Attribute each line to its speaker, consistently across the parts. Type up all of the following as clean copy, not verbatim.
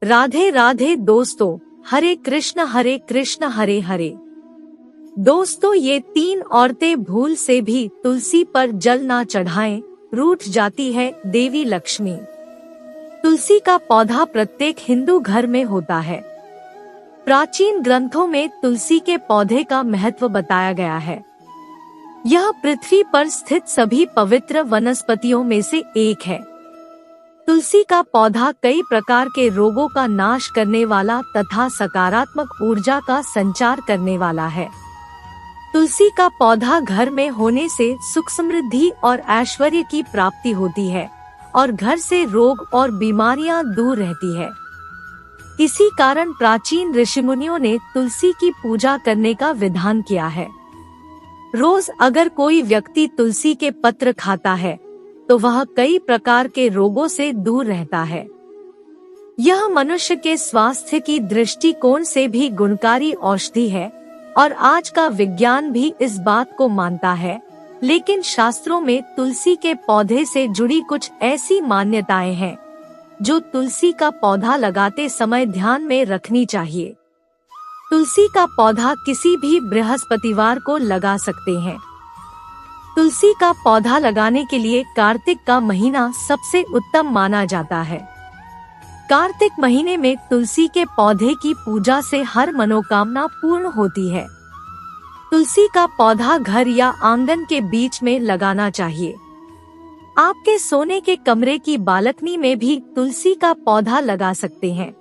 Speaker 1: राधे राधे दोस्तों, हरे कृष्ण हरे हरे। दोस्तों, ये तीन औरतें भूल से भी तुलसी पर जल ना चढ़ाएं, रूठ जाती है देवी लक्ष्मी। तुलसी का पौधा प्रत्येक हिंदू घर में होता है। प्राचीन ग्रंथों में तुलसी के पौधे का महत्व बताया गया है। यह पृथ्वी पर स्थित सभी पवित्र वनस्पतियों में से एक है। तुलसी का पौधा कई प्रकार के रोगों का नाश करने वाला तथा सकारात्मक ऊर्जा का संचार करने वाला है। तुलसी का पौधा घर में होने से सुख समृद्धि और ऐश्वर्य की प्राप्ति होती है और घर से रोग और बीमारियां दूर रहती है। इसी कारण प्राचीन ऋषिमुनियों ने तुलसी की पूजा करने का विधान किया है। रोज अगर कोई व्यक्ति तुलसी के पत्र खाता है तो वह कई प्रकार के रोगों से दूर रहता है। यह मनुष्य के स्वास्थ्य की दृष्टिकोण से भी गुणकारी औषधि है और आज का विज्ञान भी इस बात को मानता है। लेकिन शास्त्रों में तुलसी के पौधे से जुड़ी कुछ ऐसी मान्यताएं हैं जो तुलसी का पौधा लगाते समय ध्यान में रखनी चाहिए। तुलसी का पौधा किसी भी बृहस्पतिवार को लगा सकते हैं। तुलसी का पौधा लगाने के लिए कार्तिक का महीना सबसे उत्तम माना जाता है। कार्तिक महीने में तुलसी के पौधे की पूजा से हर मनोकामना पूर्ण होती है। तुलसी का पौधा घर या आंगन के बीच में लगाना चाहिए। आपके सोने के कमरे की बालकनी में भी तुलसी का पौधा लगा सकते हैं।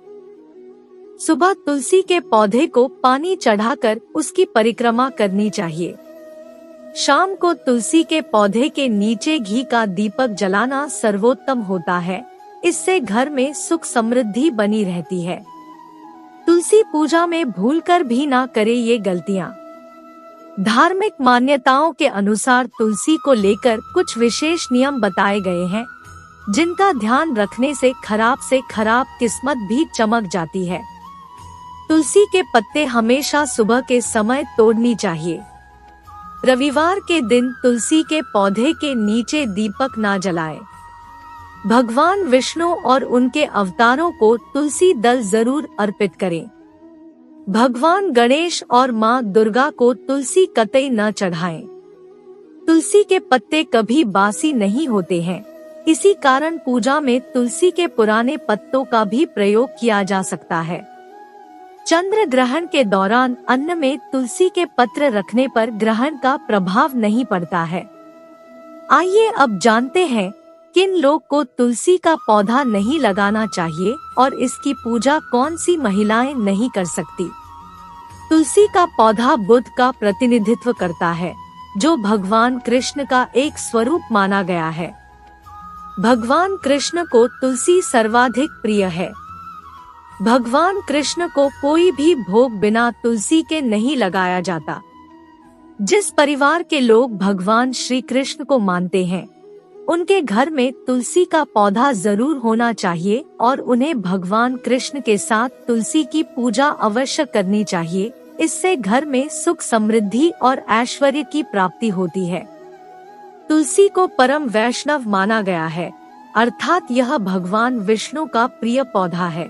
Speaker 1: सुबह तुलसी के पौधे को पानी चढ़ाकर उसकी परिक्रमा करनी चाहिए। शाम को तुलसी के पौधे के नीचे घी का दीपक जलाना सर्वोत्तम होता है। इससे घर में सुख समृद्धि बनी रहती है। तुलसी पूजा में भूलकर भी ना करे ये गलतियां। धार्मिक मान्यताओं के अनुसार तुलसी को लेकर कुछ विशेष नियम बताए गए हैं, जिनका ध्यान रखने से खराब किस्मत भी चमक जाती है। तुलसी के पत्ते हमेशा सुबह के समय तोड़नी चाहिए। रविवार के दिन तुलसी के पौधे के नीचे दीपक ना जलाएं। भगवान विष्णु और उनके अवतारों को तुलसी दल जरूर अर्पित करें। भगवान गणेश और माँ दुर्गा को तुलसी कतई न चढ़ाएं। तुलसी के पत्ते कभी बासी नहीं होते हैं। इसी कारण पूजा में तुलसी के पुराने पत्तों का भी प्रयोग किया जा सकता है। चंद्र ग्रहण के दौरान अन्न में तुलसी के पत्र रखने पर ग्रहण का प्रभाव नहीं पड़ता है। आइए अब जानते हैं किन लोग को तुलसी का पौधा नहीं लगाना चाहिए और इसकी पूजा कौन सी महिलाएं नहीं कर सकती। तुलसी का पौधा बुध का प्रतिनिधित्व करता है, जो भगवान कृष्ण का एक स्वरूप माना गया है। भगवान कृष्ण को तुलसी सर्वाधिक प्रिय है। भगवान कृष्ण को कोई भी भोग बिना तुलसी के नहीं लगाया जाता। जिस परिवार के लोग भगवान श्री कृष्ण को मानते हैं, उनके घर में तुलसी का पौधा जरूर होना चाहिए और उन्हें भगवान कृष्ण के साथ तुलसी की पूजा अवश्य करनी चाहिए। इससे घर में सुख समृद्धि और ऐश्वर्य की प्राप्ति होती है। तुलसी को परम वैष्णव माना गया है, अर्थात यह भगवान विष्णु का प्रिय पौधा है।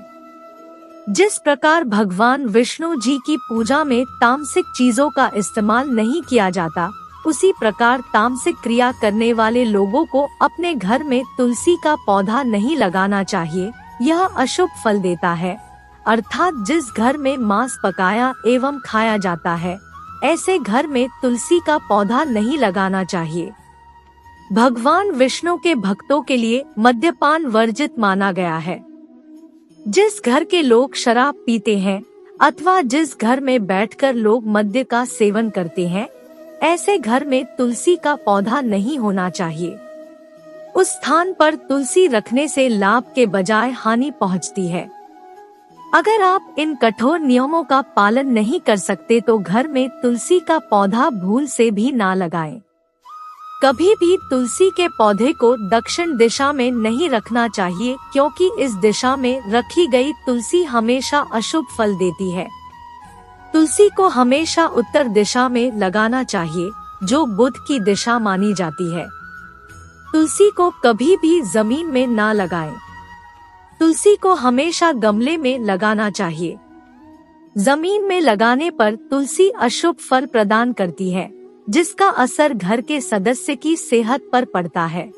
Speaker 1: जिस प्रकार भगवान विष्णु जी की पूजा में तामसिक चीजों का इस्तेमाल नहीं किया जाता, उसी प्रकार तामसिक क्रिया करने वाले लोगों को अपने घर में तुलसी का पौधा नहीं लगाना चाहिए। यह अशुभ फल देता है, अर्थात जिस घर में मांस पकाया एवं खाया जाता है, ऐसे घर में तुलसी का पौधा नहीं लगाना चाहिए। भगवान विष्णु के भक्तों के लिए मद्यपान वर्जित माना गया है। जिस घर के लोग शराब पीते हैं अथवा जिस घर में बैठकर लोग मद्य का सेवन करते हैं, ऐसे घर में तुलसी का पौधा नहीं होना चाहिए। उस स्थान पर तुलसी रखने से लाभ के बजाय हानि पहुंचती है। अगर आप इन कठोर नियमों का पालन नहीं कर सकते तो घर में तुलसी का पौधा भूल से भी ना लगाएं। कभी भी तुलसी के पौधे को दक्षिण दिशा में नहीं रखना चाहिए, क्योंकि इस दिशा में रखी गई तुलसी हमेशा अशुभ फल देती है। तुलसी को हमेशा उत्तर दिशा में लगाना चाहिए, जो बुध की दिशा मानी जाती है। तुलसी को कभी भी जमीन में ना लगाएं। तुलसी को हमेशा गमले में लगाना चाहिए। जमीन में लगाने पर तुलसी अशुभ फल प्रदान करती है, जिसका असर घर के सदस्य की सेहत पर पड़ता है।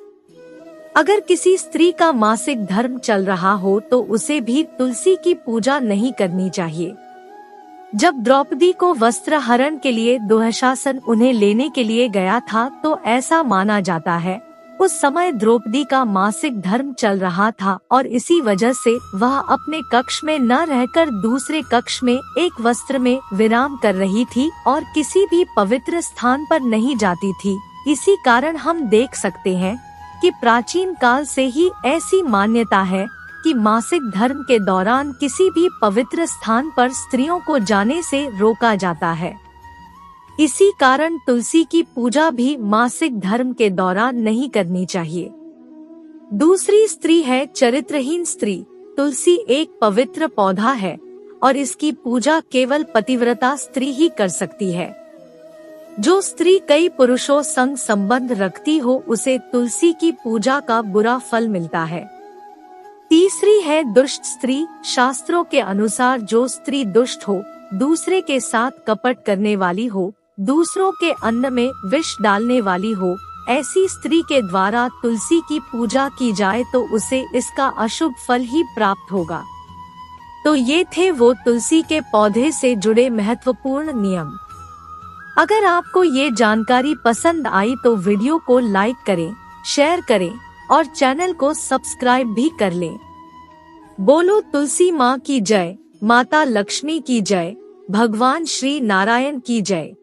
Speaker 1: अगर किसी स्त्री का मासिक धर्म चल रहा हो तो उसे भी तुलसी की पूजा नहीं करनी चाहिए। जब द्रौपदी को वस्त्र हरण के लिए दुःशासन उन्हें लेने के लिए गया था तो ऐसा माना जाता है उस समय द्रौपदी का मासिक धर्म चल रहा था और इसी वजह से वह अपने कक्ष में न रहकर दूसरे कक्ष में एक वस्त्र में विराम कर रही थी और किसी भी पवित्र स्थान पर नहीं जाती थी। इसी कारण हम देख सकते हैं कि प्राचीन काल से ही ऐसी मान्यता है कि मासिक धर्म के दौरान किसी भी पवित्र स्थान पर स्त्रियों को जाने से रोका जाता है। इसी कारण तुलसी की पूजा भी मासिक धर्म के दौरान नहीं करनी चाहिए। दूसरी स्त्री है चरित्रहीन स्त्री। तुलसी एक पवित्र पौधा है और इसकी पूजा केवल पतिव्रता स्त्री ही कर सकती है। जो स्त्री कई पुरुषों संग संबंध रखती हो उसे तुलसी की पूजा का बुरा फल मिलता है। तीसरी है दुष्ट स्त्री। शास्त्रों के अनुसार जो स्त्री दुष्ट हो, दूसरे के साथ कपट करने वाली हो, दूसरों के अन्न में विष डालने वाली हो, ऐसी स्त्री के द्वारा तुलसी की पूजा की जाए तो उसे इसका अशुभ फल ही प्राप्त होगा। तो ये थे वो तुलसी के पौधे से जुड़े महत्वपूर्ण नियम। अगर आपको ये जानकारी पसंद आई तो वीडियो को लाइक करें, शेयर करें और चैनल को सब्सक्राइब भी कर लें। बोलो तुलसी माँ की जय, माता लक्ष्मी की जय, भगवान श्री नारायण की जय।